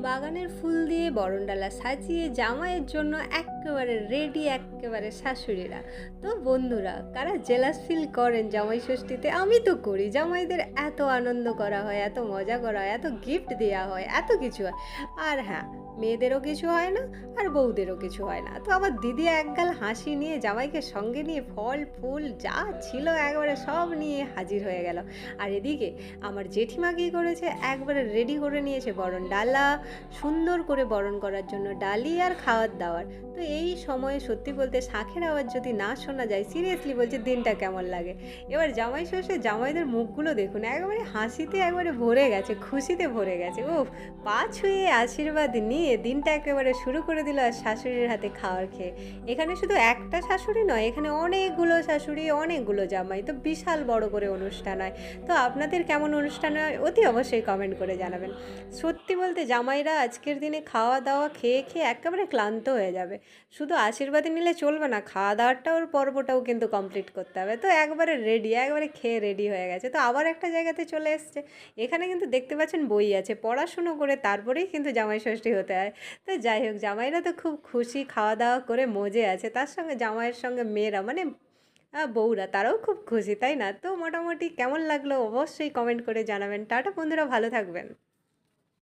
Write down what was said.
বাগানের ফুল দিয়ে বরণডালা সাজিয়ে জামাইয়ের জন্য এক্কেবারে রেডি এক্কেবারে শাশুড়িরা। তো বন্ধুরা, কারা জেলাস ফিল করেন জামাই ষষ্ঠীতে? আমি তো করি। জামাইদের এত আনন্দ করা হয়, এত মজা করা হয়, এত গিফট দেওয়া হয়, এত কিছু হয়। আর হ্যাঁ, মেয়েদেরও কিছু হয় না, আর বউদেরও কিছু হয় না। তো আমার দিদি একগাল হাসি নিয়ে জামাইকে সঙ্গে নিয়ে ফল ফুল যা ছিল একবারে সব নিয়ে হাজির হয়ে গেল। আর এদিকে আমার জেঠিমা কী করেছে, একবারে রেডি করে নিয়েছে বরণ ডালা, সুন্দর করে বরণ করার জন্য ডালি আর খাওয়ার দাওয়ার। তো এই সময়ে সত্যি বলতে শাঁখের আওয়াজ যদি না শোনা যায়, সিরিয়াসলি বলছে দিনটা কেমন লাগে। এবার জামাই ষষ্ঠে জামাইদের মুখগুলো দেখুন, একবারে হাসিতে একবারে ভরে গেছে, খুশিতে ভরে গেছে। ও পা ছুঁয়ে আশীর্বাদ নিয়ে দিনটা একেবারে শুরু করে দিল আর শাশুড়ির হাতে খাওয়ার খেয়ে। এখানে শুধু একটা শাশুড়ি নয়, এখানে অনেকগুলো শাশুড়ি, অনেকগুলো জামাই, তো বিশাল বড় করে অনুষ্ঠান হয়। তো আপনাদের কেমন অনুষ্ঠান হয় অতি অবশ্যই কমেন্ট করে জানাবেন। সত্যি বলতে জামাইরা আজকের দিনে খাওয়া দাওয়া খেয়ে খেয়ে একেবারে ক্লান্ত হয়ে যাবে। শুধু আশীর্বাদে নিলে চলবে না, খাওয়া দাওয়ারটাও পর্বটাও কিন্তু কমপ্লিট করতে হবে। তো একবারে রেডি, একবারে খেয়ে রেডি হয়ে গেছে। তো আবার একটা জায়গাতে চলে এসছে। এখানে কিন্তু দেখতে পাচ্ছেন বই আছে, পড়াশুনো করে তারপরেই কিন্তু জামাই ষষ্ঠী হতে হয়। তো যাই হোক, জামাইরা তো খুব খুশি, খাওয়া দাওয়া করে মজে আছে। তার সঙ্গে জামাইয়ের সঙ্গে মেয়েরা মানে বউরা তারাও খুব খুশি, তাই না? তো মোটামুটি কেমন লাগলো অবশ্যই কমেন্ট করে জানাবেন। টাটা বন্ধুরা, ভালো থাকবেন।